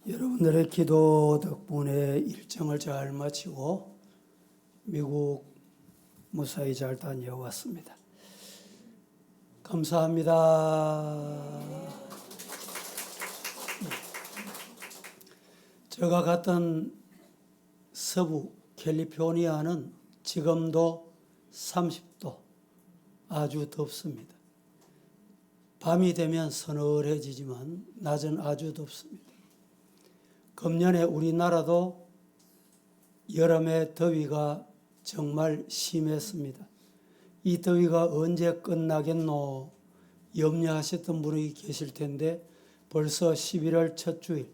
여러분들의 기도 덕분에 일정을 잘 마치고 미국 무사히 잘 다녀왔습니다. 감사합니다. 제가 갔던 서부 캘리포니아는 지금도 30도, 아주 덥습니다. 밤이 되면 서늘해지지만 낮은 아주 덥습니다. 금년에 우리나라도 여름의 더위가 정말 심했습니다. 이 더위가 언제 끝나겠노 염려하셨던 분이 계실 텐데 벌써 11월 첫 주일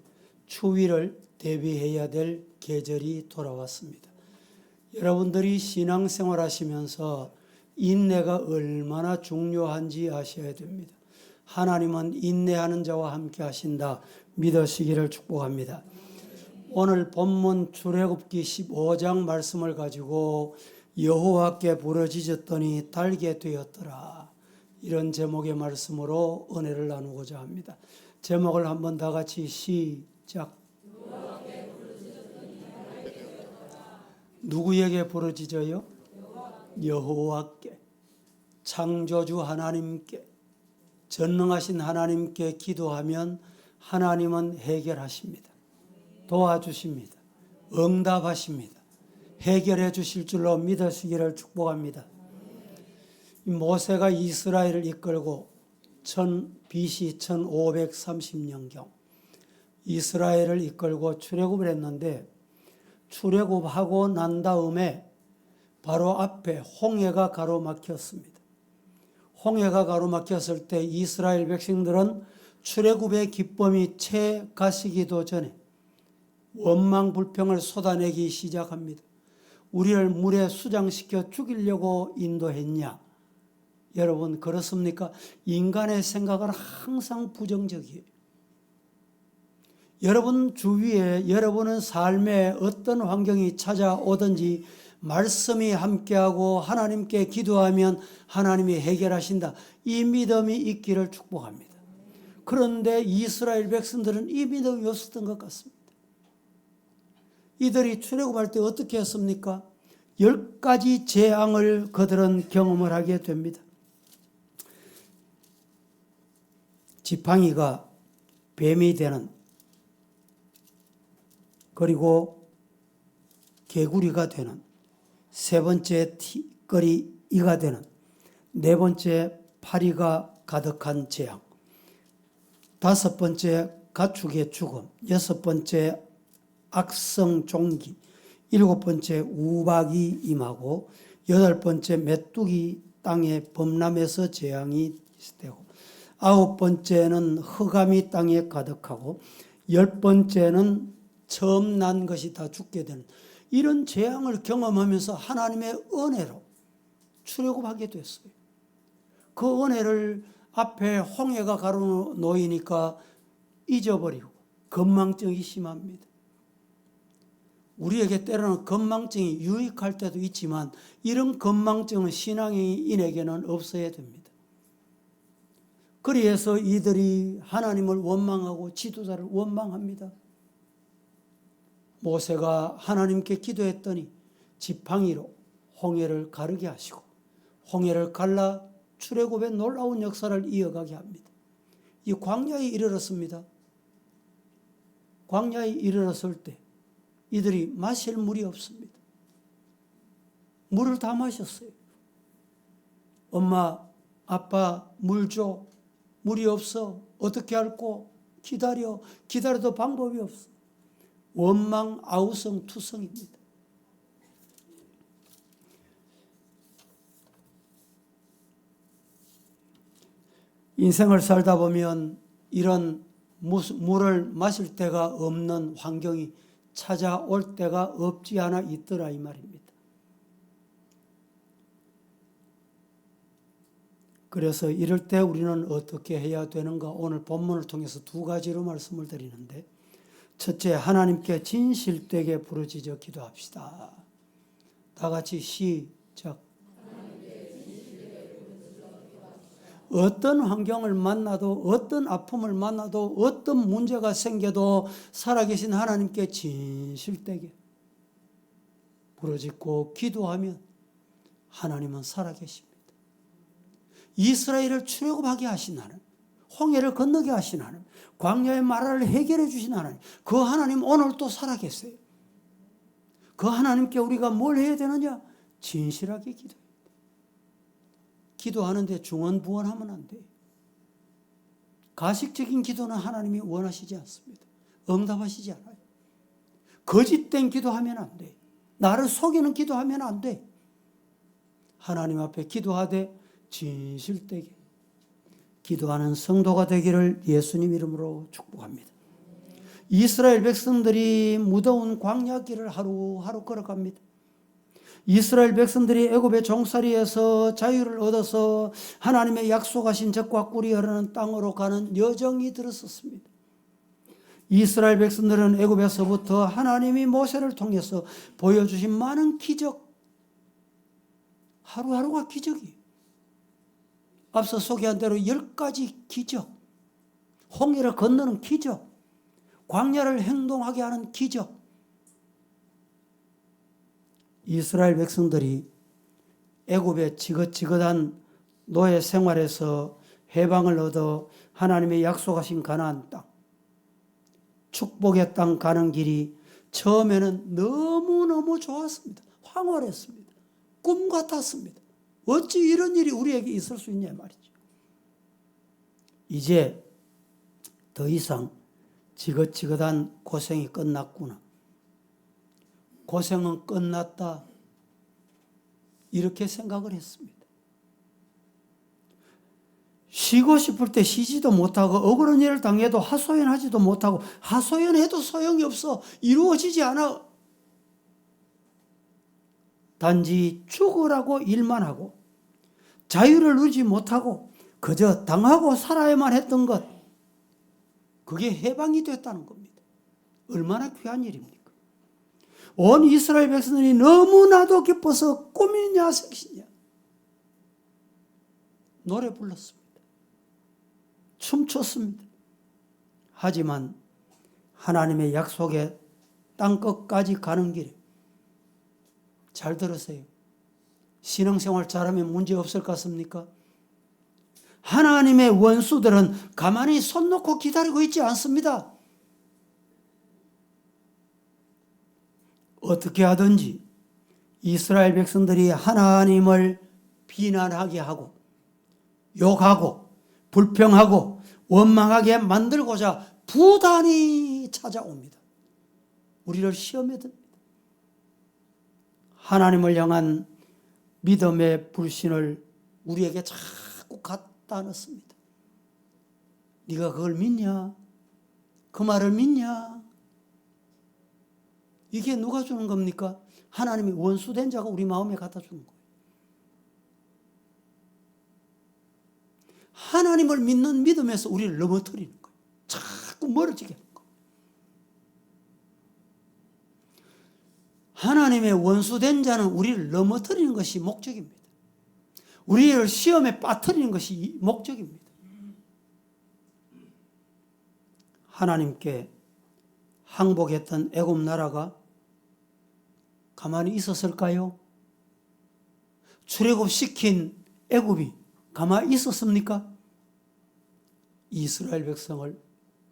추위를 대비해야 될 계절이 돌아왔습니다. 여러분들이 신앙생활 하시면서 인내가 얼마나 중요한지 아셔야 됩니다. 하나님은 인내하는 자와 함께 하신다 믿으시기를 축복합니다. 오늘 본문 출애굽기 15장 말씀을 가지고 여호와께 부르짖었더니 달게 되었더라, 이런 제목의 말씀으로 은혜를 나누고자 합니다. 제목을 한번 다 같이 시작. 누구에게 부르짖어요? 여호와께, 창조주 하나님께, 전능하신 하나님께 기도하면 하나님은 해결하십니다. 도와주십니다. 응답하십니다. 해결해 주실 줄로 믿으시기를 축복합니다. 모세가 이스라엘을 이끌고 BC 1530년경 이스라엘을 이끌고 출애굽을 했는데, 출애굽하고 난 다음에 바로 앞에 홍해가 가로막혔습니다. 홍해가 가로막혔을 때 이스라엘 백성들은 출애굽의 기쁨이 채 가시기도 전에 원망 불평을 쏟아내기 시작합니다. 우리를 물에 수장시켜 죽이려고 인도했냐? 여러분 그렇습니까? 인간의 생각은 항상 부정적이에요. 여러분 주위에 여러분은 삶에 어떤 환경이 찾아오든지 말씀이 함께하고 하나님께 기도하면 하나님이 해결하신다, 이 믿음이 있기를 축복합니다. 그런데 이스라엘 백성들은 이 믿음이 없었던 것 같습니다. 이들이 출애굽할 때 어떻게 했습니까? 10가지 재앙을 그들은 경험을 하게 됩니다. 지팡이가 뱀이 되는, 그리고 개구리가 되는, 세 번째 티끌이 이가 되는, 네 번째 파리가 가득한 재앙, 다섯 번째 가축의 죽음, 여섯 번째 악성 종기, 일곱 번째 우박이 임하고, 여덟 번째 메뚜기 땅에 범람해서 재앙이 되고, 아홉 번째는 흑암이 땅에 가득하고, 열 번째는 처음 난 것이 다 죽게 되는, 이런 재앙을 경험하면서 하나님의 은혜로 출애굽하게 됐어요. 그 은혜를 앞에 홍해가 가로놓이니까 잊어버리고 건망증이 심합니다. 우리에게 때로는 건망증이 유익할 때도 있지만 이런 건망증은 신앙인에게는 없어야 됩니다. 그래서 이들이 하나님을 원망하고 지도자를 원망합니다. 모세가 하나님께 기도했더니 지팡이로 홍해를 가르게 하시고 홍해를 갈라 출애굽의 놀라운 역사를 이어가게 합니다. 이 광야에 이르렀습니다. 광야에 이르렀을 때 이들이 마실 물이 없습니다. 물을 다 마셨어요. 엄마, 아빠 물 줘. 물이 없어. 어떻게 할꼬? 기다려도 방법이 없어. 원망, 아우성, 투성입니다. 인생을 살다 보면 이런 물을 마실 데가 없는 환경이 찾아올 때가 없지 않아 있더라, 이 말입니다. 그래서 이럴 때 우리는 어떻게 해야 되는가? 오늘 본문을 통해서 두 가지로 말씀을 드리는데, 첫째, 하나님께 진실되게 부르짖어 기도합시다. 다 같이 시작. 어떤 환경을 만나도 어떤 아픔을 만나도 어떤 문제가 생겨도 살아계신 하나님께 진실되게 부르짖고 기도하면 하나님은 살아계십니다. 이스라엘을 출애굽하게 하신 하나님, 홍해를 건너게 하신 하나님, 광야의 마라를 해결해 주신 하나님, 그 하나님 오늘 또 살아계세요. 그 하나님께 우리가 뭘 해야 되느냐? 진실하게 기도해야 돼. 기도하는데 중언부언하면 안 돼요. 가식적인 기도는 하나님이 원하시지 않습니다. 응답하시지 않아요. 거짓된 기도하면 안 돼. 나를 속이는 기도하면 안 돼. 하나님 앞에 기도하되 진실되게 기도하는 성도가 되기를 예수님 이름으로 축복합니다. 이스라엘 백성들이 무더운 광야길을 하루하루 걸어갑니다. 이스라엘 백성들이 애굽의 종살이에서 자유를 얻어서 하나님의 약속하신 젖과 꿀이 흐르는 땅으로 가는 여정이 들었었습니다. 이스라엘 백성들은 애굽에서부터 하나님이 모세를 통해서 보여주신 많은 기적, 하루하루가 기적이에요. 앞서 소개한 대로 10가지 기적, 홍해를 건너는 기적, 광야를 행동하게 하는 기적. 이스라엘 백성들이 애굽의 지긋지긋한 노예 생활에서 해방을 얻어 하나님의 약속하신 가나안 땅, 축복의 땅 가는 길이 처음에는 너무너무 좋았습니다. 황홀했습니다. 꿈 같았습니다. 어찌 이런 일이 우리에게 있을 수 있냐 말이죠. 이제 더 이상 지긋지긋한 고생이 끝났구나. 고생은 끝났다. 이렇게 생각을 했습니다. 쉬고 싶을 때 쉬지도 못하고 억울한 일을 당해도 하소연하지도 못하고 하소연해도 소용이 없어. 이루어지지 않아. 단지 죽으라고 일만 하고 자유를 누리지 못하고 그저 당하고 살아야만 했던 것, 그게 해방이 됐다는 겁니다. 얼마나 귀한 일입니까? 온 이스라엘 백성들이 너무나도 기뻐서 꿈이냐 생시냐 노래 불렀습니다. 춤췄습니다. 하지만 하나님의 약속의 땅끝까지 가는 길에, 잘 들으세요. 신앙생활 잘하면 문제 없을 것 같습니까? 하나님의 원수들은 가만히 손 놓고 기다리고 있지 않습니다. 어떻게 하든지 이스라엘 백성들이 하나님을 비난하게 하고 욕하고 불평하고 원망하게 만들고자 부단히 찾아옵니다. 우리를 시험에 듭니다. 하나님을 향한 믿음의 불신을 우리에게 자꾸 갖다 넣습니다. 네가 그걸 믿냐? 그 말을 믿냐? 이게 누가 주는 겁니까? 하나님이 원수된 자가 우리 마음에 갖다 주는 거예요. 하나님을 믿는 믿음에서 우리를 넘어뜨리는 거예요. 자꾸 멀어지게 하는 거예요. 하나님의 원수된 자는 우리를 넘어뜨리는 것이 목적입니다. 우리를 시험에 빠뜨리는 것이 목적입니다. 하나님께 항복했던 애굽 나라가 가만히 있었을까요? 출애굽시킨 애굽이 가만히 있었습니까? 이스라엘 백성을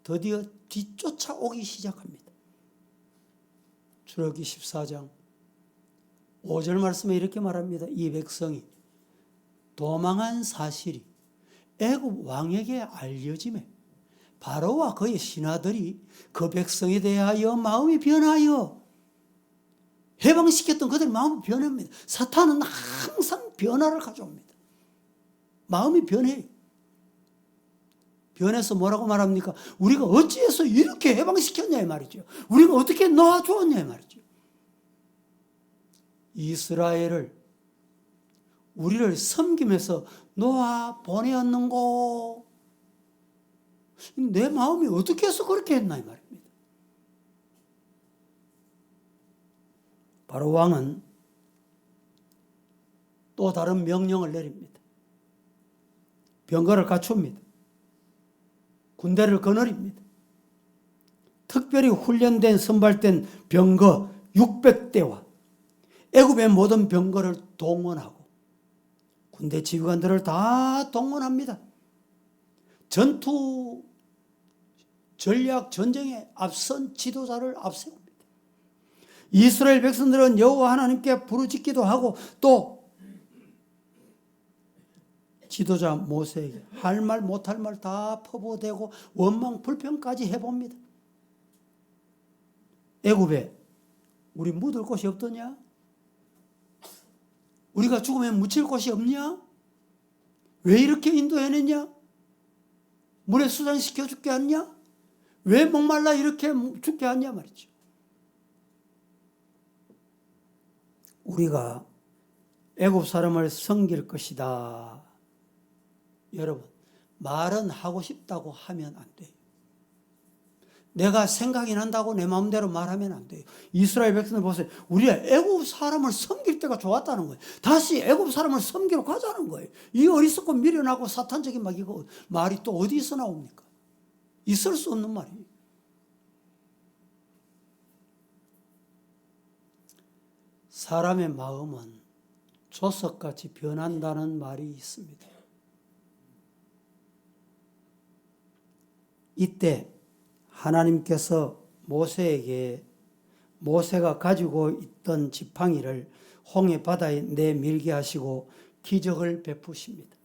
드디어 뒤쫓아오기 시작합니다. 출애굽기 14장 5절 말씀에 이렇게 말합니다. 이 백성이 도망한 사실이 애굽 왕에게 알려지매 바로와 그의 신하들이 그 백성에 대하여 마음이 변하여, 해방시켰던 그들 마음이 변합니다. 사탄은 항상 변화를 가져옵니다. 마음이 변해요. 변해서 뭐라고 말합니까? 우리가 어찌해서 이렇게 해방시켰냐 이 말이죠. 우리가 어떻게 놓아주었냐 이 말이죠. 이스라엘을 우리를 섬기면서 놓아 보내었는고, 내 마음이 어떻게 해서 그렇게 했나 이 말입니다. 바로 왕은 또 다른 명령을 내립니다. 병거를 갖춥니다. 군대를 거느립니다. 특별히 훈련된 선발된 병거 600대와 애굽의 모든 병거를 동원하고 군대 지휘관들을 다 동원합니다. 전투 전략 전쟁에 앞선 지도자를 앞세웁니다. 이스라엘 백성들은 여호와 하나님께 부르짖기도 하고 또 지도자 모세에게 할 말 못할 말 다 퍼부어대고 원망 불평까지 해봅니다. 애굽에 우리 묻을 곳이 없더냐? 우리가 죽으면 묻힐 곳이 없냐? 왜 이렇게 인도해냈냐? 물에 수장시켜 죽게 했냐? 왜 목말라 이렇게 죽게 했냐 말이죠. 우리가 애굽 사람을 섬길 것이다. 여러분, 말은 하고 싶다고 하면 안 돼요. 내가 생각이 난다고 내 마음대로 말하면 안 돼요. 이스라엘 백성들 보세요. 우리가 애굽 사람을 섬길 때가 좋았다는 거예요. 다시 애굽 사람을 섬기러 가자는 거예요. 이 어리석고 미련하고 사탄적인 막 이거 말이 또 어디서 나옵니까? 있을 수 없는 말이에요. 사람의 마음은 조석같이 변한다는 말이 있습니다. 이때 하나님께서 모세에게 모세가 가지고 있던 지팡이를 홍해 바다에 내밀게 하시고 기적을 베푸십니다.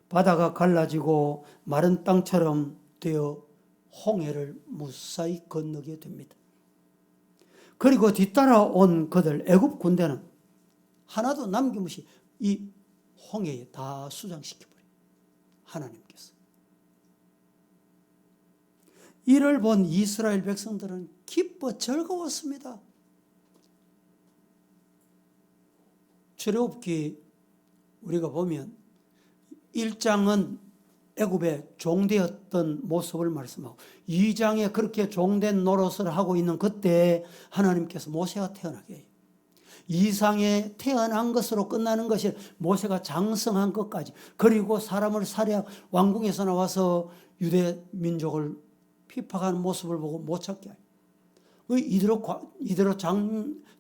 바다가 갈라지고 마른 땅처럼 되어 홍해를 무사히 건너게 됩니다. 그리고 뒤따라온 그들 애굽 군대는 하나도 남김없이 이 홍해에 다 수장시켜버려요. 하나님께서. 이를 본 이스라엘 백성들은 기뻐 즐거웠습니다. 출애굽기 우리가 보면 1장은 애굽의 종되었던 모습을 말씀하고 2장에 그렇게 종된 노릇을 하고 있는 그때 하나님께서 모세가 태어나게 해요. 2장에 태어난 것으로 끝나는 것이 모세가 장성한 것까지, 그리고 사람을 살해하고 왕궁에서 나와서 유대 민족을 피박하는 모습을 보고 못 찾게 해요. 이대로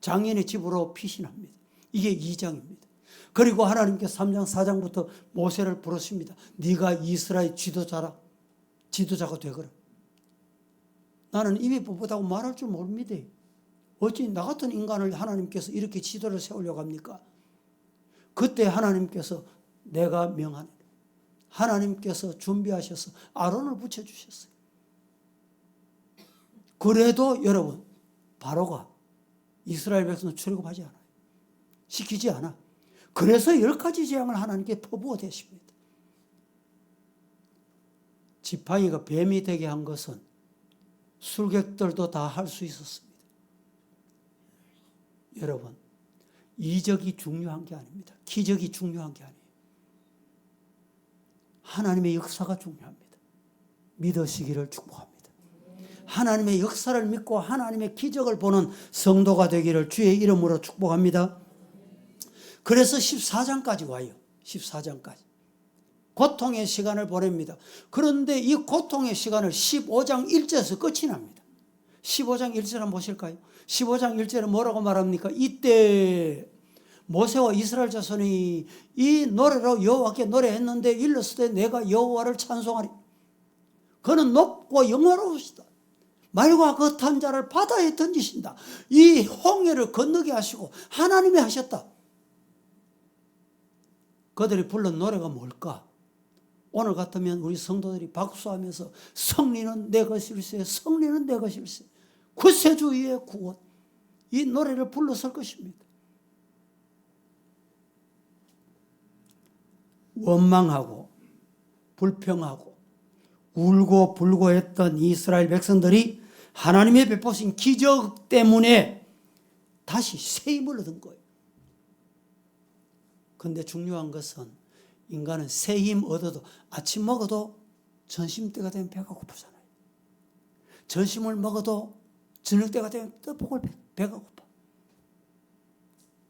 장인의 집으로 피신합니다. 이게 2장입니다. 그리고 하나님께서 3장 4장부터 모세를 부르십니다. 네가 이스라엘 지도자가 되거라. 나는 이미 뽑았다고 말할 줄 모릅니다. 어찌 나 같은 인간을 하나님께서 이렇게 지도를 세우려고 합니까? 그때 하나님께서 내가 명하노라. 하나님께서 준비하셔서 아론을 붙여주셨어요. 그래도 여러분, 바로가 이스라엘 백성을 출애굽하지 않아요. 시키지 않아. 그래서 10가지 재앙을 하나님께 퍼부어 대십니다. 지팡이가 뱀이 되게 한 것은 술객들도 다 할 수 있었습니다. 여러분, 이적이 중요한 게 아닙니다. 기적이 중요한 게 아니에요. 하나님의 역사가 중요합니다. 믿으시기를 축복합니다. 하나님의 역사를 믿고 하나님의 기적을 보는 성도가 되기를 주의 이름으로 축복합니다. 그래서 14장까지 와요. 14장까지. 고통의 시간을 보냅니다. 그런데 이 고통의 시간을 15장 1절에서 끝이 납니다. 15장 1절 한번 보실까요? 15장 1절에 뭐라고 말합니까? 이때 모세와 이스라엘 자손이 이 노래로 여호와께 노래했는데 일렀을 때 내가 여호와를 찬송하리. 그는 높고 영화로우시다. 말과 거탄 자를 바다에 던지신다. 이 홍해를 건너게 하시고 하나님이 하셨다. 그들이 불른 노래가 뭘까? 오늘 같으면 우리 성도들이 박수하면서 승리는 내 것일세, 승리는 내 것일세, 구세주의 구원, 이 노래를 불렀을 것입니다. 원망하고 불평하고 울고 불고 했던 이스라엘 백성들이 하나님의 베푸신 기적 때문에 다시 새 힘을 얻은 거예요. 그런데 중요한 것은 인간은 새 힘 얻어도 아침 먹어도 점심때가 되면 배가 고프잖아요. 점심을 먹어도 저녁때가 되면 또 배가 고파.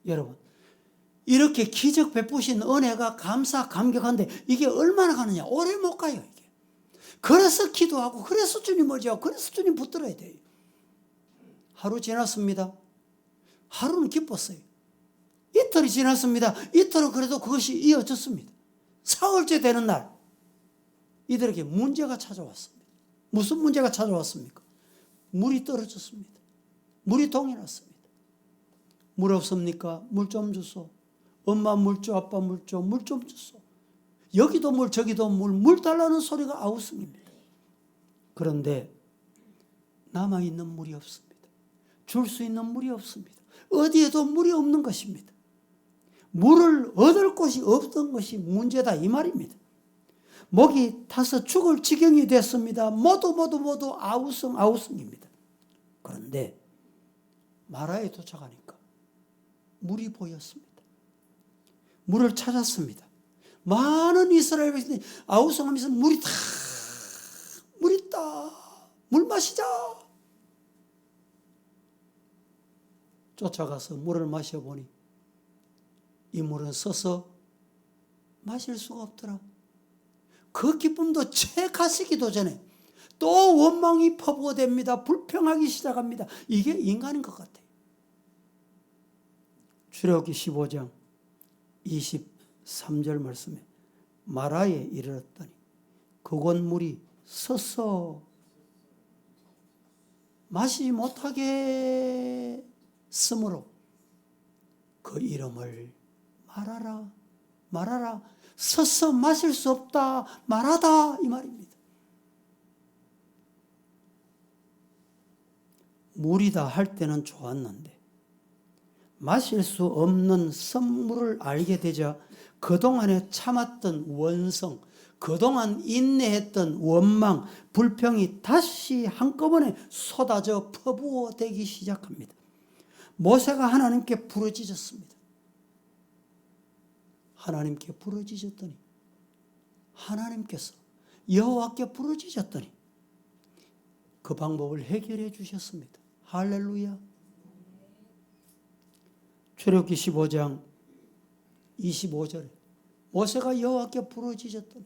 여러분, 이렇게 기적 베푸신 은혜가 감격한데 이게 얼마나 가느냐? 오래 못 가요, 이게. 그래서 기도하고, 그래서 주님 의지하고, 그래서 주님 붙들어야 돼요. 하루 지났습니다. 하루는 기뻤어요. 이틀이 지났습니다. 이틀은 그래도 그것이 이어졌습니다. 사흘째 되는 날, 이들에게 문제가 찾아왔습니다. 무슨 문제가 찾아왔습니까? 물이 떨어졌습니다. 물이 동이 났습니다. 물 없습니까? 물 좀 주소. 엄마 물 줘, 아빠 물 줘, 물 좀 주소. 여기도 물, 저기도 물, 물 달라는 소리가 아우성입니다. 그런데 남아있는 물이 없습니다. 줄 수 있는 물이 없습니다. 어디에도 물이 없는 것입니다. 물을 얻을 곳이 없던 것이 문제다, 이 말입니다. 목이 타서 죽을 지경이 됐습니다. 모두 아우성입니다. 그런데 마라에 도착하니까 물이 보였습니다. 물을 찾았습니다. 많은 이스라엘 백성들이 아우성하면서 물 있다, 물 마시자. 쫓아가서 물을 마셔보니 이 물은 써서 마실 수가 없더라. 그 기쁨도 채 가시기도 전에 또 원망이 퍼부어댑니다. 불평하기 시작합니다. 이게 인간인 것 같아요. 출애굽기 15장 23절 말씀에 마라에 이르렀더니 그곳 물이 서서 마시지 못하게 쓰므로 그 이름을 말하라. 서서 마실 수 없다, 말하다, 이 말입니다. 물이다 할 때는 좋았는데 마실 수 없는 썸물을 알게 되자 그동안에 참았던 원성, 그동안 인내했던 원망, 불평이 다시 한꺼번에 쏟아져 퍼부어대기 시작합니다. 모세가 하나님께 부르짖었습니다. 하나님께 부르짖었더니 하나님께서 여호와께 부르짖었더니 그 방법을 해결해 주셨습니다. 할렐루야. 출애굽기 15장 25절에 모세가 여호와께 부르짖었더니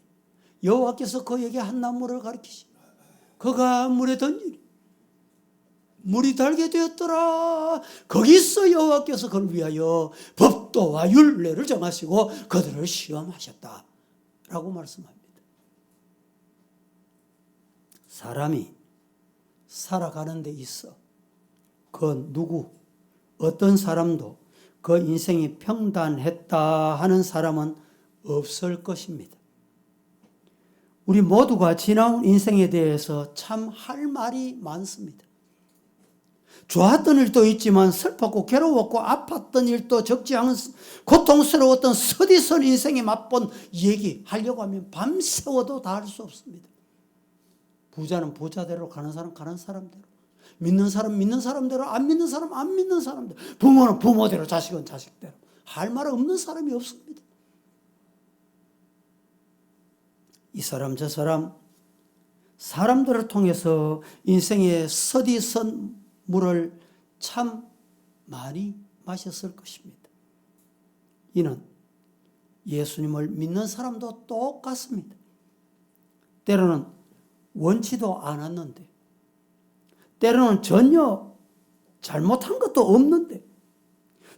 여호와께서 그에게 한 나무를 가리키시 그가 물에 던지니 물이 달게 되었더라. 거기서 여호와께서 그를 위하여 법도와 율례를 정하시고 그들을 시험하셨다 라고 말씀합니다. 사람이 살아가는 데 있어 그 누구 어떤 사람도 그 인생이 평단했다 하는 사람은 없을 것입니다. 우리 모두가 지나온 인생에 대해서 참 할 말이 많습니다. 좋았던 일도 있지만 슬펐고 괴로웠고 아팠던 일도 적지 않은 고통스러웠던 서디선 인생에 맛본 얘기하려고 하면 밤새워도 다 할 수 없습니다. 부자는 부자대로 가는 사람 가는 사람대로, 믿는 사람 믿는 사람대로, 안 믿는 사람 안 믿는 사람대로, 부모는 부모대로, 자식은 자식대로, 할 말 없는 사람이 없습니다. 이 사람 저 사람 사람들을 통해서 인생의 서디선 물을 참 많이 마셨을 것입니다. 이는 예수님을 믿는 사람도 똑같습니다. 때로는 원치도 않았는데, 때로는 전혀 잘못한 것도 없는데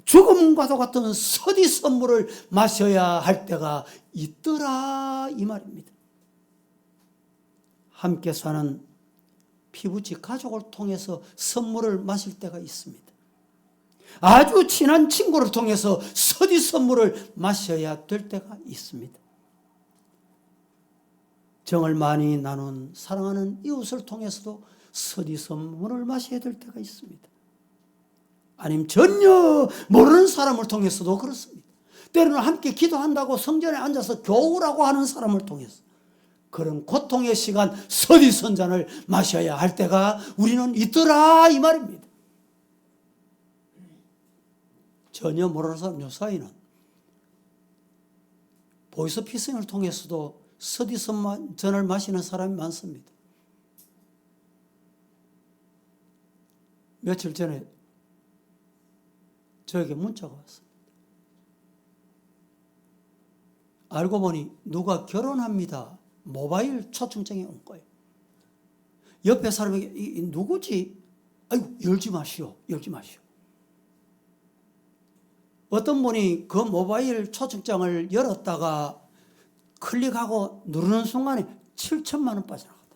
죽음과도 같은 서디선 물을 마셔야 할 때가 있더라 이 말입니다. 함께 사는 피부치 가족을 통해서 선물을 마실 때가 있습니다. 아주 친한 친구를 통해서 서디 선물을 마셔야 될 때가 있습니다. 정을 많이 나눈 사랑하는 이웃을 통해서도 서디 선물을 마셔야 될 때가 있습니다. 아니면 전혀 모르는 사람을 통해서도 그렇습니다. 때로는 함께 기도한다고 성전에 앉아서 교우라고 하는 사람을 통해서 그런 고통의 시간 서디선잔을 마셔야 할 때가 우리는 있더라 이 말입니다. 전혀 모르는 사람 요사이는 보이스피싱을 통해서도 서디선잔을 마시는 사람이 많습니다. 며칠 전에 저에게 문자가 왔습니다. 알고 보니 누가 결혼합니다. 모바일 초청장이 온 거예요. 옆에 사람에게 이 누구지? 아이고 열지 마시오. 열지 마시오. 어떤 분이 그 모바일 초청장을 열었다가 클릭하고 누르는 순간에 7천만 원 빠져나갔다.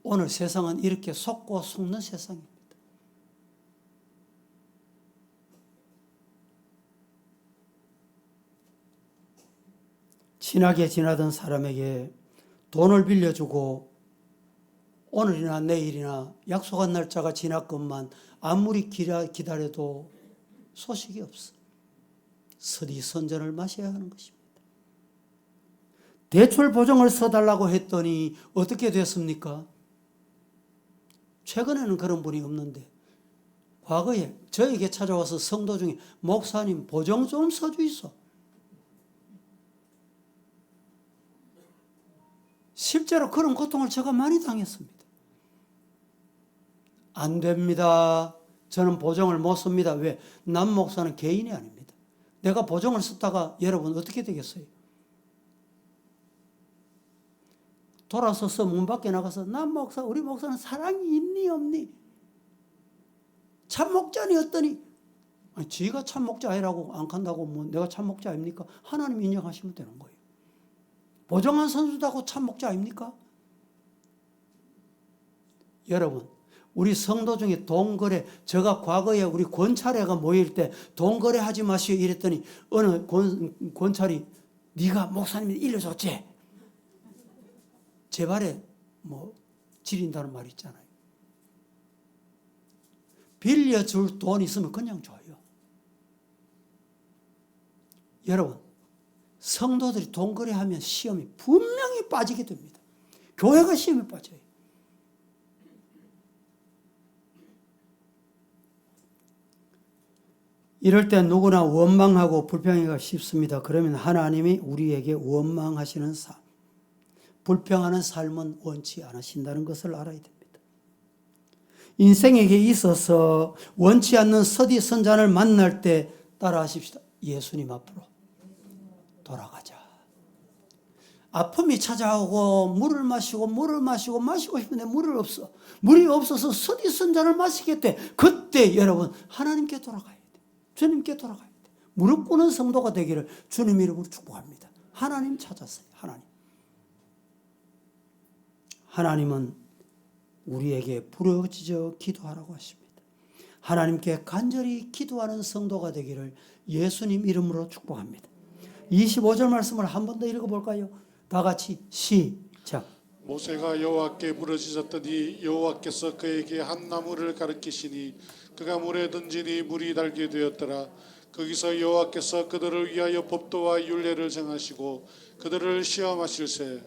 오늘 세상은 이렇게 속고 속는 세상입니다. 친하게 지나던 사람에게 돈을 빌려주고 오늘이나 내일이나 약속한 날짜가 지났건만 아무리 기다려도 소식이 없어. 서리선전을 마셔야 하는 것입니다. 대출 보증을 써달라고 했더니 어떻게 됐습니까? 최근에는 그런 분이 없는데 과거에 저에게 찾아와서 성도 중에 목사님 보증 좀 써주이소. 실제로 그런 고통을 제가 많이 당했습니다. 안 됩니다. 저는 보증을 못 씁니다. 왜? 남 목사는 개인이 아닙니다. 내가 보증을 썼다가 여러분 어떻게 되겠어요? 돌아서서 문 밖에 나가서 남 목사, 우리 목사는 사랑이 있니 없니? 참 목자니 어떠니? 아니, 지가 참 목자이라고 안 간다고 뭐 내가 참 목자 아닙니까? 하나님 인정하시면 되는 거예요. 보증한 선수다고 참 목자 아닙니까? 여러분, 우리 성도 중에 돈거래, 제가 과거에 우리 권찰회가 모일 때 돈거래 하지 마시오 이랬더니 어느 권찰이 네가 목사님이 일러줬지? 제 발에 뭐 지린다는 말이 있잖아요. 빌려줄 돈 있으면 그냥 줘요. 여러분, 성도들이 돈거래하면 시험이 분명히 빠지게 됩니다. 교회가 시험에 빠져요. 이럴 때 누구나 원망하고 불평하기가 쉽습니다. 그러면 하나님이 우리에게 원망하시는 삶, 불평하는 삶은 원치 않으신다는 것을 알아야 됩니다. 인생에게 있어서 원치 않는 서디선잔을 만날 때 따라하십시다. 예수님 앞으로 돌아가자. 아픔이 찾아오고 물을 마시고 싶은데 물이 없어서 서디선잔을 마시겠대. 그때 여러분 하나님께 돌아가야 돼. 주님께 돌아가야 돼. 무릎 꿇는 성도가 되기를 주님 이름으로 축복합니다. 하나님 찾았어요. 하나님은 우리에게 부르짖어 기도하라고 하십니다. 하나님께 간절히 기도하는 성도가 되기를 예수님 이름으로 축복합니다. 25절 말씀을 한 번 더 읽어볼까요? 다 같이 시작. 모세가 여호와께 부르짖었더니 여호와께서 그에게 한 나무를 가르치시니 그가 물에 던지니 물이 달게 되었더라. 거기서 여호와께서 그들을 위하여 법도와 율례를 정하시고 그들을 시험하실세.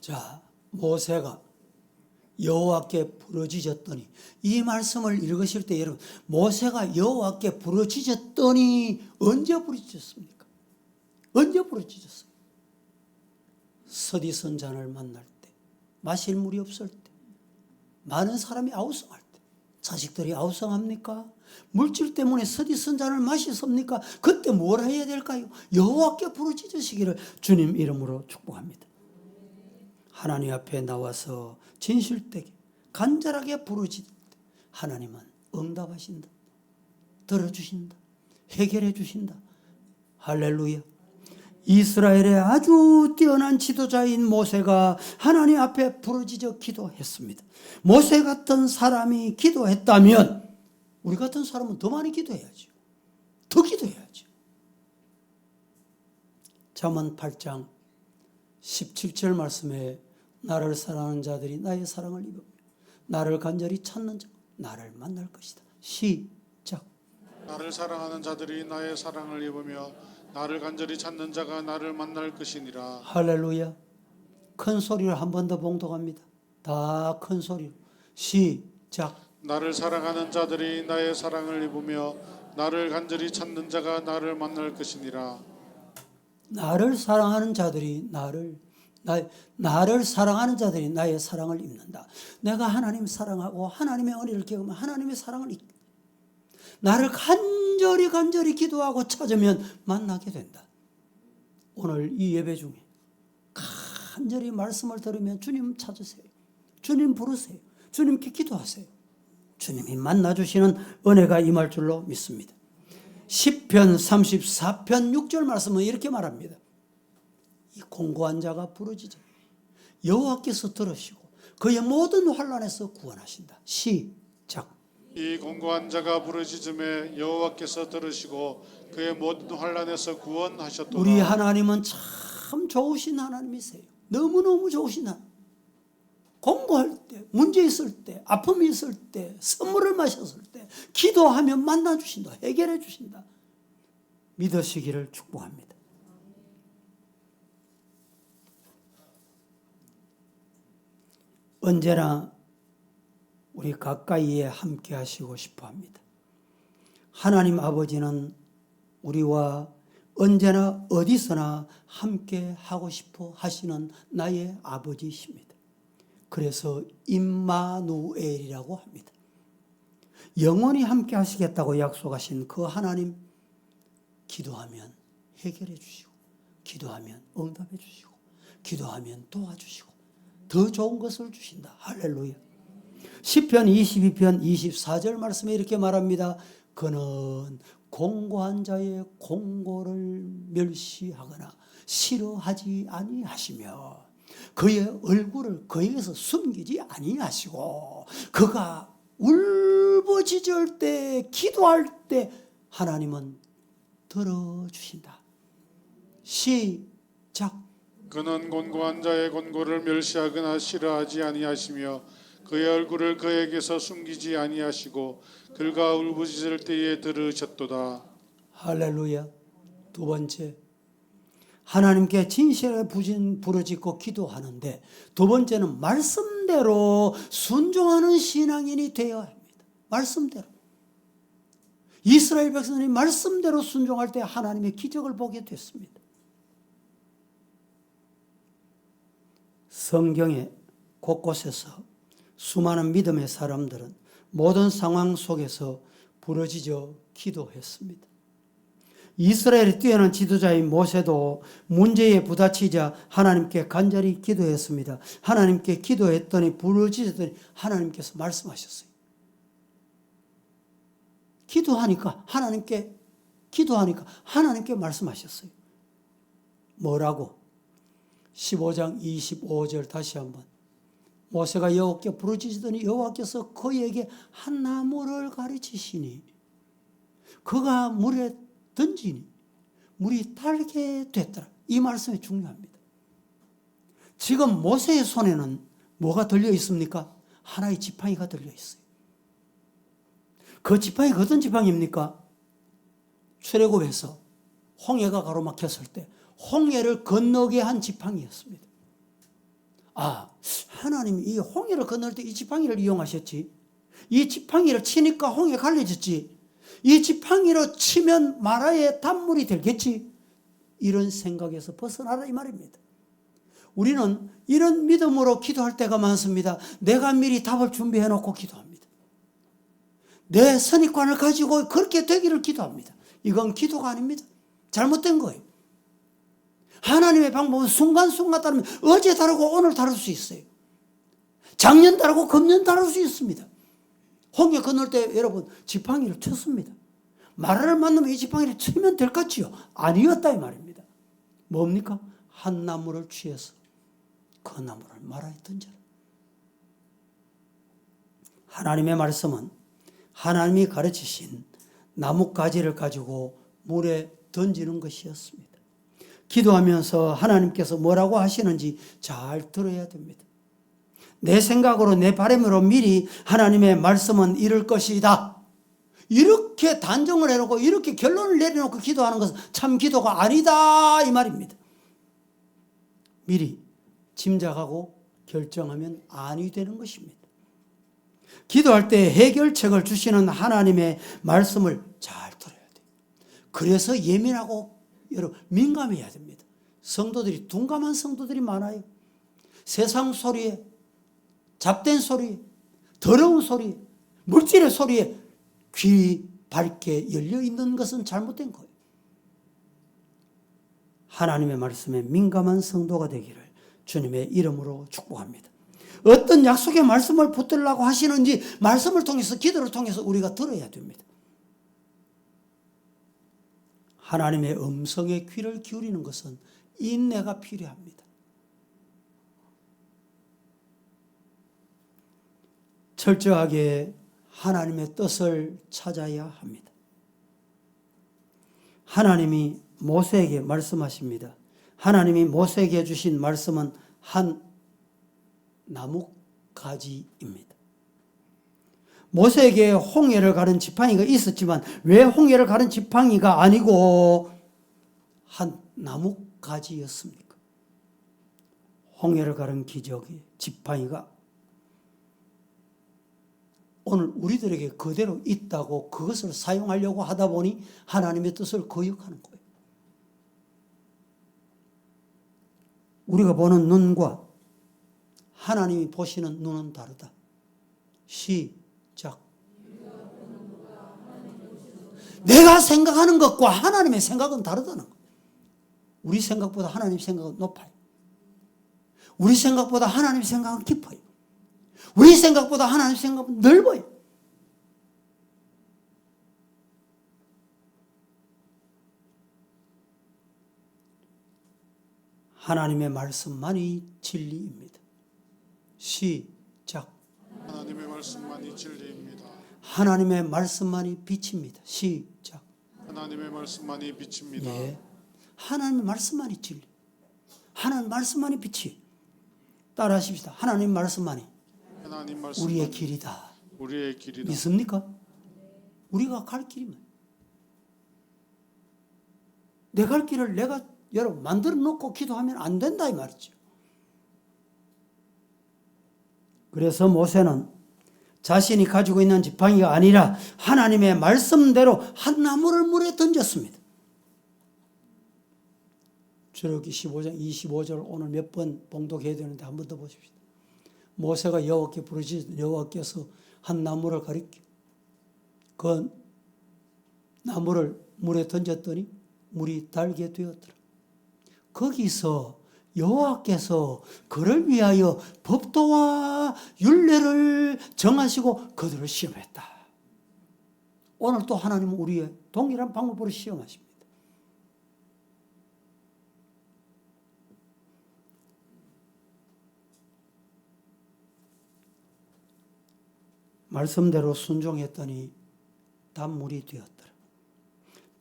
자, 모세가 여호와께 부르짖었더니, 이 말씀을 읽으실 때 여러분, 모세가 여호와께 부르짖었더니 언제 부르짖었습니까? 언제 부르짖었어요? 서디선잔을 만날 때, 마실 물이 없을 때, 많은 사람이 아우성할 때, 자식들이 아우성합니까? 물질 때문에 서디선잔을 마시습니까? 그때 뭘 해야 될까요? 여호와께 부르짖으시기를 주님 이름으로 축복합니다. 하나님 앞에 나와서 진실되게 간절하게 부르짖을 때 하나님은 응답하신다. 들어주신다. 해결해 주신다. 할렐루야. 이스라엘의 아주 뛰어난 지도자인 모세가 하나님 앞에 부르짖어 기도했습니다. 모세 같은 사람이 기도했다면 우리 같은 사람은 더 많이 기도해야죠. 더 기도해야죠. 잠언 8장 17절 말씀에 나를 사랑하는 자들이 나의 사랑을 입으며 나를 간절히 찾는 자 나를 만날 것이다. 시작. 나를 사랑하는 자들이 나의 사랑을 입으며 나를 간절히 찾는 자가 나를 만날 것이니라. 할렐루야. 큰 소리로 한 번 더 봉독합니다. 다 큰 소리로 시작. 나를 사랑하는 자들이 나의 사랑을 입으며 나를 간절히 찾는 자가 나를 만날 것이니라. 나를 사랑하는 자들이 나를 사랑하는 자들이 나의 사랑을 입는다. 내가 하나님 사랑하고 하나님의 은혜를 경험하면 하나님의 사랑을 입는다. 나를 간절히 기도하고 찾으면 만나게 된다. 오늘 이 예배 중에 간절히 말씀을 들으면 주님 찾으세요. 주님 부르세요. 주님께 기도하세요. 주님이 만나주시는 은혜가 임할 줄로 믿습니다. 시편 34편 6절 말씀은 이렇게 말합니다. 이 공고한 자가 부르짖어 여호와께서 들으시고 그의 모든 환난에서 구원하신다. 시작. 이 공고한 자가 부르짖음에 여호와께서 들으시고 그의 모든 환난에서 구원하셨도다. 우리 하나님은 참 좋으신 하나님이세요. 너무너무 좋으신 하나님. 공고할 때, 문제 있을 때, 아픔이 있을 때, 선물을 마셨을 때 기도하면 만나주신다. 해결해 주신다. 믿으시기를 축복합니다. 언제나 우리 가까이에 함께 하시고 싶어 합니다. 하나님 아버지는 우리와 언제나 어디서나 함께 하고 싶어 하시는 나의 아버지이십니다. 그래서 임마누엘이라고 합니다. 영원히 함께 하시겠다고 약속하신 그 하나님, 기도하면 해결해 주시고, 기도하면 응답해 주시고, 기도하면 도와주시고, 더 좋은 것을 주신다. 할렐루야. 시편 22편 24절 말씀에 이렇게 말합니다. 그는 공고한 자의 공고를 멸시하거나 싫어하지 아니하시며 그의 얼굴을 그에게서 숨기지 아니하시고 그가 울부짖을 때 기도할 때 하나님은 들어주신다. 시작. 그는 공고한 자의 공고를 멸시하거나 싫어하지 아니하시며 그의 얼굴을 그에게서 숨기지 아니하시고 그가 울부짖을 때에 들으셨도다. 할렐루야. 두 번째, 하나님께 진실에 부르짖고 기도하는데 두 번째는 말씀대로 순종하는 신앙인이 되어야 합니다. 말씀대로. 이스라엘 백성들이 말씀대로 순종할 때 하나님의 기적을 보게 됐습니다. 성경의 곳곳에서 수많은 믿음의 사람들은 모든 상황 속에서 부르짖어 기도했습니다. 이스라엘의 뛰어난 지도자인 모세도 문제에 부딪히자 하나님께 간절히 기도했습니다. 하나님께 기도했더니 부르짖었더니 하나님께서 말씀하셨어요. 기도하니까 하나님께 말씀하셨어요. 뭐라고? 15장 25절 다시 한번. 모세가 여호와께 부르짖으더니 여호와께서 그에게 한 나무를 가르치시니 그가 물에 던지니 물이 달게 됐더라. 이 말씀이 중요합니다. 지금 모세의 손에는 뭐가 들려 있습니까? 하나의 지팡이가 들려 있어요. 그 지팡이가 어떤 지팡이입니까? 출애굽에서 홍해가 가로막혔을 때 홍해를 건너게 한 지팡이였습니다. 아, 하나님이 이 홍해를 건널 때 이 지팡이를 이용하셨지. 이 지팡이를 치니까 홍해 갈라졌지. 이 지팡이로 치면 마라의 단물이 되겠지. 이런 생각에서 벗어나라 이 말입니다. 우리는 이런 믿음으로 기도할 때가 많습니다. 내가 미리 답을 준비해 놓고 기도합니다. 내 선입관을 가지고 그렇게 되기를 기도합니다. 이건 기도가 아닙니다. 잘못된 거예요. 하나님의 방법은 순간순간 다르면 어제 다르고 오늘 다를 수 있어요. 작년 다르고 금년 다를 수 있습니다. 홍해 건널 때 여러분 지팡이를 쳤습니다. 마라를 만나면 이 지팡이를 치면 될 것 같지요? 아니었다 이 말입니다. 뭡니까? 한 나무를 취해서 그 나무를 마라에 던져라. 하나님의 말씀은 하나님이 가르치신 나뭇가지를 가지고 물에 던지는 것이었습니다. 기도하면서 하나님께서 뭐라고 하시는지 잘 들어야 됩니다. 내 생각으로 내 바람으로 미리 하나님의 말씀은 이룰 것이다. 이렇게 단정을 해놓고 이렇게 결론을 내려놓고 기도하는 것은 참 기도가 아니다 이 말입니다. 미리 짐작하고 결정하면 아니 되는 것입니다. 기도할 때 해결책을 주시는 하나님의 말씀을 잘 들어야 돼요. 그래서 예민하고 여러분 민감해야 됩니다. 성도들이 둔감한 성도들이 많아요. 세상 소리에, 잡된 소리에, 더러운 소리에, 물질의 소리에 귀 밝게 열려 있는 것은 잘못된 거예요. 하나님의 말씀에 민감한 성도가 되기를 주님의 이름으로 축복합니다. 어떤 약속의 말씀을 붙들라고 하시는지 말씀을 통해서, 기도를 통해서 우리가 들어야 됩니다. 하나님의 음성에 귀를 기울이는 것은 인내가 필요합니다. 철저하게 하나님의 뜻을 찾아야 합니다. 하나님이 모세에게 말씀하십니다. 하나님이 모세에게 주신 말씀은 한 나뭇가지입니다. 모세에게 홍해를 가른 지팡이가 있었지만 왜 홍해를 가른 지팡이가 아니고 한 나뭇가지였습니까? 홍해를 가른 기적이 지팡이가 오늘 우리들에게 그대로 있다고 그것을 사용하려고 하다 보니 하나님의 뜻을 거역하는 거예요. 우리가 보는 눈과 하나님이 보시는 눈은 다르다. 시작. 내가 생각하는 것과 하나님의 생각은 다르다는 거예요. 우리 생각보다 하나님 생각은 높아요. 우리 생각보다 하나님 생각은 깊어요. 우리 생각보다 하나님 생각은 넓어요. 하나님의 말씀만이 진리입니다. 시작. 하나님의 말씀만이 진리입니다. 하나님의 말씀만이 빛입니다. 시작. 하나님의 말씀만이 빛입니다. 예. 하나님의 말씀만이 진리. 하나님 말씀만이 빛이. 따라하십시다. 하나님 말씀만이 하나님 말씀만이 우리의 길이다. 우리의 길이다. 믿습니까? 우리가 갈 길이면 내 갈 길을 내가 여러분 만들어 놓고 기도하면 안 된다 이 말이죠. 그래서 모세는 자신이 가지고 있는 지팡이가 아니라 하나님의 말씀대로 한 나무를 물에 던졌습니다. 출애굽기 15장 25절 오늘 몇 번 봉독해야 되는데 한 번 더 보십시오. 모세가 여호와께 부르짖어 여호와께서 한 나무를 가리켜 그 나무를 물에 던졌더니 물이 달게 되었더라. 거기서 여호와께서 그를 위하여 법도와 율례를 정하시고 그들을 시험했다. 오늘 또 하나님은 우리의 동일한 방법으로 시험하십니다. 말씀대로 순종했더니 단물이 되었더라.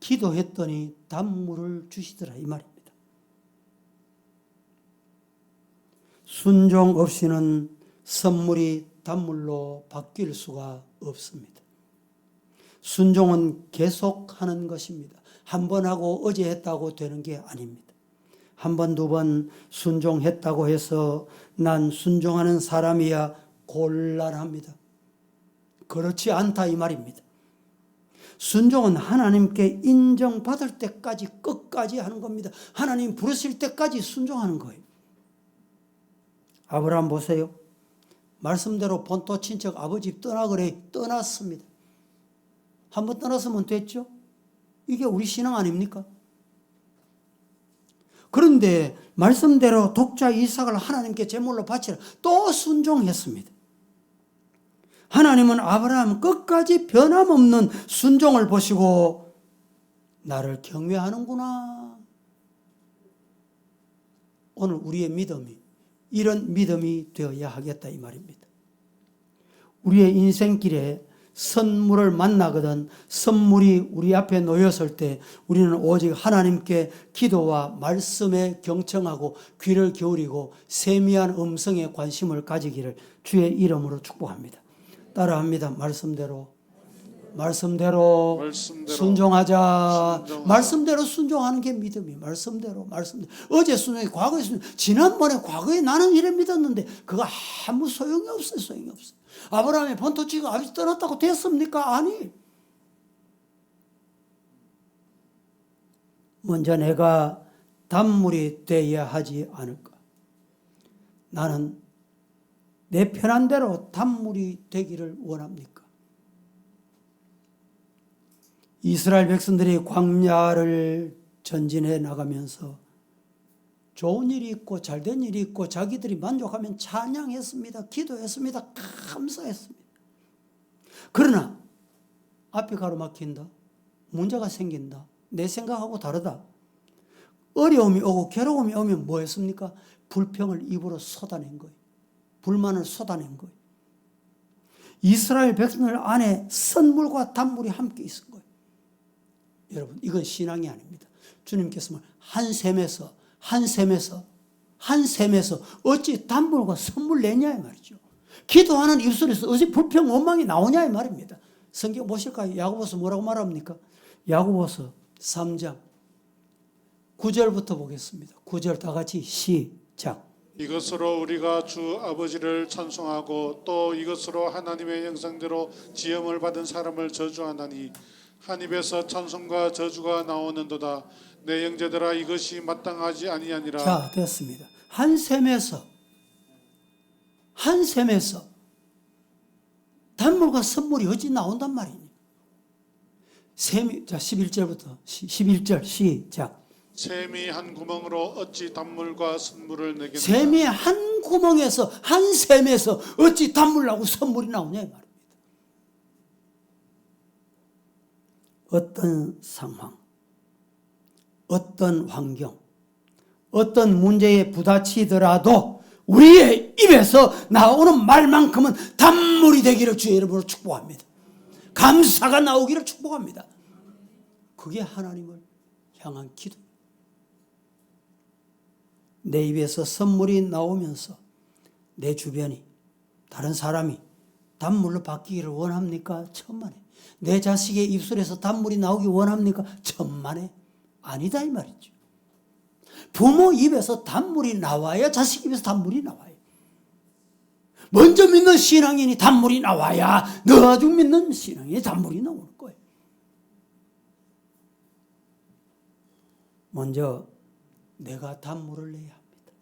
기도했더니 단물을 주시더라 이 말입니다. 순종 없이는 선물이 단물로 바뀔 수가 없습니다. 순종은 계속하는 것입니다. 한 번 하고 어제 했다고 되는 게 아닙니다. 한 번, 두 번 순종했다고 해서 난 순종하는 사람이야 곤란합니다. 그렇지 않다 이 말입니다. 순종은 하나님께 인정받을 때까지 끝까지 하는 겁니다. 하나님 부르실 때까지 순종하는 거예요. 아브라함 보세요. 말씀대로 본토 친척 아버지 떠나그래 떠났습니다. 한번 떠났으면 됐죠. 이게 우리 신앙 아닙니까? 그런데 말씀대로 독자 이삭을 하나님께 제물로 바치라 또 순종했습니다. 하나님은 아브라함 끝까지 변함없는 순종을 보시고 나를 경외하는구나. 오늘 우리의 믿음이 이런 믿음이 되어야 하겠다 이 말입니다. 우리의 인생길에 선물을 만나거든 선물이 우리 앞에 놓였을 때 우리는 오직 하나님께 기도와 말씀에 경청하고 귀를 기울이고 세미한 음성에 관심을 가지기를 주의 이름으로 축복합니다. 따라합니다. 말씀대로 순종하자. 말씀대로 순종하는 게 믿음이. 말씀대로. 어제 순종이 과거에 순종. 지난번에 과거에 나는 이래 믿었는데 그거 아무 소용이 없어요. 소용이 없어요. 아브라함의 본토지가 아버지 떠났다고 됐습니까? 아니. 먼저 내가 단물이 되어야 하지 않을까. 나는 내 편한 대로 단물이 되기를 원합니까? 이스라엘 백성들이 광야를 전진해 나가면서 좋은 일이 있고 잘된 일이 있고 자기들이 만족하면 찬양했습니다. 기도했습니다. 감사했습니다. 그러나 앞이 가로막힌다. 문제가 생긴다. 내 생각하고 다르다. 어려움이 오고 괴로움이 오면 뭐 했습니까? 불평을 입으로 쏟아낸 거예요. 불만을 쏟아낸 거예요. 이스라엘 백성들 안에 선물과 단물이 함께 있은 거예요. 여러분, 이건 신앙이 아닙니다. 주님께서 한 셈에서 어찌 단물과 선물 내냐 이 말이죠. 기도하는 입술에서 어찌 불평 원망이 나오냐 이 말입니다. 성경 보실까요? 야고보서 뭐라고 말합니까? 야고보서 3장 9절부터 보겠습니다. 9절 다 같이 시작. 이것으로 우리가 주 아버지를 찬송하고 또 이것으로 하나님의 형상대로 지음을 받은 사람을 저주하나니 한 입에서 찬송과 저주가 나오는도다. 내 형제들아, 이것이 마땅하지 아니하니라. 자, 됐습니다. 한 셈에서 단물과 선물이 어찌 나온단 말이니? 자, 11절부터 11절 시작. 샘이 한 구멍으로 어찌 단물과 선물을 내겠느냐. 샘이 한 구멍에서 한 셈에서 어찌 단물 나고 선물이 나오냐 이 말입니다. 어떤 상황, 어떤 환경, 어떤 문제에 부딪히더라도 우리의 입에서 나오는 말만큼은 단물이 되기를 주의 이름으로 축복합니다. 감사가 나오기를 축복합니다. 그게 하나님을 향한 기도. 내 입에서 선물이 나오면서 내 주변이, 다른 사람이 단물로 바뀌기를 원합니까? 천만에. 내 자식의 입술에서 단물이 나오기 원합니까? 천만에. 아니다 이 말이죠. 부모 입에서 단물이 나와야 자식 입에서 단물이 나와요. 먼저 믿는 신앙인이 단물이 나와야 너아주 믿는 신앙인이 단물이 나오는 거예요. 먼저 내가 단물을 내야 합니다.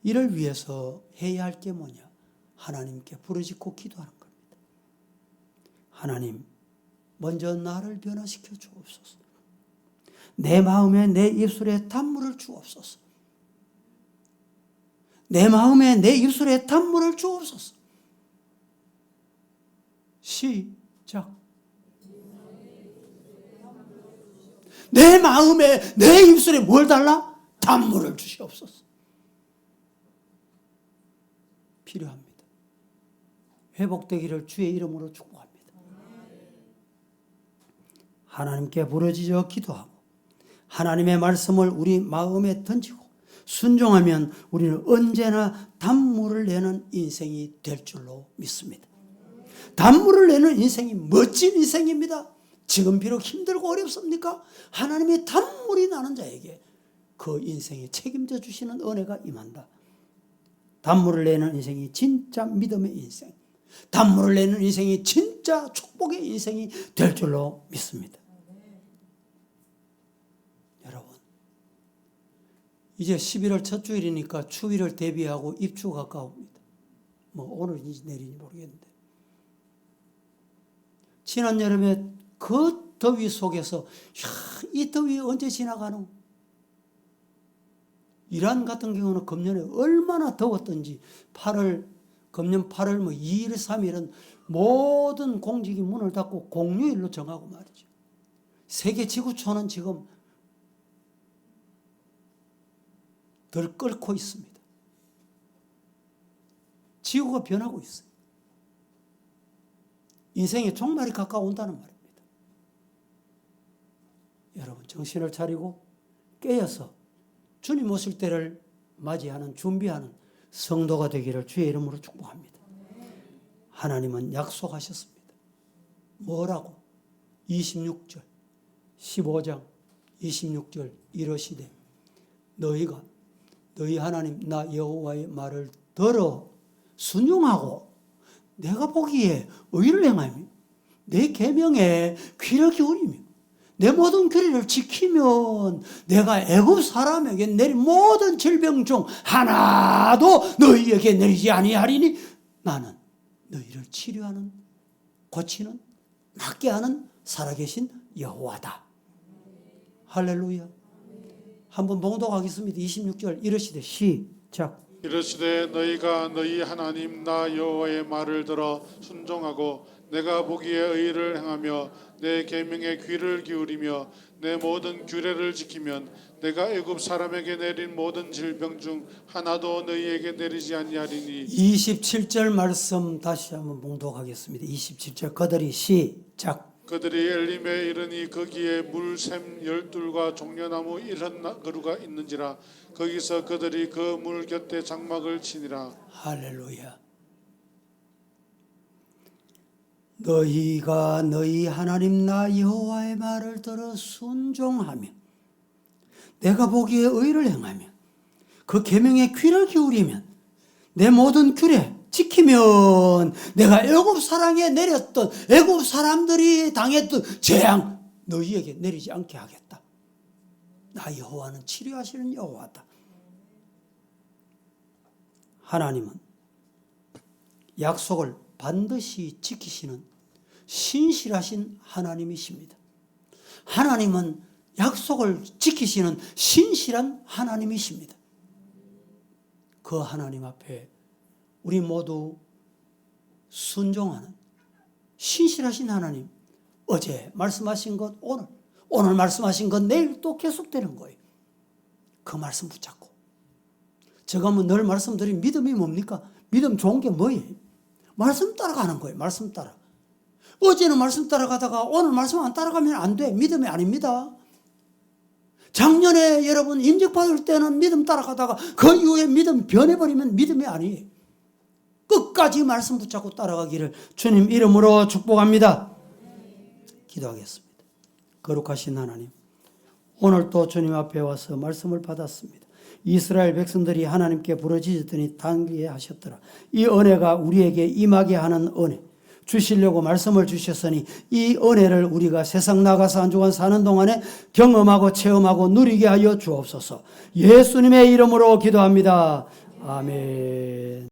이를 위해서 해야 할 게 뭐냐? 하나님께 부르짖고 기도하는 겁니다. 하나님, 먼저 나를 변화시켜 주옵소서. 내 마음에 내 입술에 단물을 주옵소서. 내 마음에 내 입술에 단물을 주옵소서. 시작. 내 마음에 내 입술에 뭘 달라? 단물을 주시옵소서. 필요합니다. 회복되기를 주의 이름으로 축복합니다. 하나님께 부르짖어 기도하고 하나님의 말씀을 우리 마음에 던지고 순종하면 우리는 언제나 단물을 내는 인생이 될 줄로 믿습니다. 단물을 내는 인생이 멋진 인생입니다. 지금 비록 힘들고 어렵습니까? 하나님의 단물이 나는 자에게 그 인생에 책임져 주시는 은혜가 임한다. 단물을 내는 인생이 진짜 믿음의 인생, 단물을 내는 인생이 진짜 축복의 인생이 될 줄로 믿습니다. 여러분, 이제 11월 첫 주일이니까 추위를 대비하고 입추가 가까웁니다. 뭐 오늘인지 내일인지 모르겠는데, 지난 여름에 그 더위 속에서 이 더위 언제 지나가노? 이란 같은 경우는 금년에 얼마나 더웠던지 금년 8월 2일, 3일은 모든 공직이 문을 닫고 공휴일로 정하고 말이죠. 세계 지구촌은 지금 덜 끓고 있습니다. 지구가 변하고 있어요. 인생의 종말이 가까운다는 말입니다. 여러분, 정신을 차리고 깨어서 주님 오실 때를 맞이하는, 준비하는 성도가 되기를 주의 이름으로 축복합니다. 하나님은 약속하셨습니다. 뭐라고? 26절, 15장 26절 이러시되 너희가 너희 하나님 나 여호와의 말을 들어 순종하고 내가 보기에 의를 행하며 내 계명에 귀를 기울이며 내 모든 규례를 지키면 내가 애굽 사람에게 내린 모든 질병 중 하나도 너희에게 내리지 아니하리니 나는 너희를 치료하는, 고치는 낫게 하는 살아계신 여호와다. 할렐루야. 한번 봉독하겠습니다. 26절 이르시되 시작. 이르시되 너희가 너희 하나님 나 여호와의 말을 들어 순종하고 내가 보기에 의를 행하며 내 계명에 귀를 기울이며 내 모든 규례를 지키면 내가 애굽 사람에게 내린 모든 질병 중 하나도 너희에게 내리지 아니하리니. 27절 말씀 다시 한번 봉독하겠습니다. 27절 그들이 시작. 그들이 엘림에 이르니 거기에 물샘 12과 종려나무 70그루가 있는지라 거기서 그들이 그 물 곁에 장막을 치니라. 할렐루야. 너희가 너희 하나님 나 여호와의 말을 들어 순종하며 내가 보기에 의를 행하며 그 계명에 귀를 기울이면 내 모든 규례 지키면 내가 애굽 사랑에 내렸던 애굽 사람들이 당했던 재앙 너희에게 내리지 않게 하겠다. 나 여호와는 치료하시는 여호와다. 하나님은 약속을 반드시 지키시는 신실하신 하나님이십니다. 하나님은 약속을 지키시는 신실한 하나님이십니다. 그 하나님 앞에 우리 모두 순종하는 신실하신 하나님, 어제 말씀하신 것 오늘 말씀하신 것 내일 또 계속되는 거예요. 그 말씀 붙잡고. 제가 늘 말씀드린 믿음이 뭡니까? 믿음 좋은 게 뭐예요? 말씀 따라가는 거예요. 말씀 따라. 어제는 말씀 따라가다가 오늘 말씀 안 따라가면 안 돼. 믿음이 아닙니다. 작년에 여러분 임직받을 때는 믿음 따라가다가 그 이후에 믿음 변해버리면 믿음이 아니에요. 끝까지 말씀 붙잡고 따라가기를 주님 이름으로 축복합니다. 기도하겠습니다. 거룩하신 하나님, 오늘 또 주님 앞에 와서 말씀을 받았습니다. 이스라엘 백성들이 하나님께 부르짖었더니 단기에 하셨더라. 이 은혜가 우리에게 임하게 하는 은혜 주시려고 말씀을 주셨으니 이 은혜를 우리가 세상 나가서 한 주간 사는 동안에 경험하고 체험하고 누리게 하여 주옵소서. 예수님의 이름으로 기도합니다. 아멘.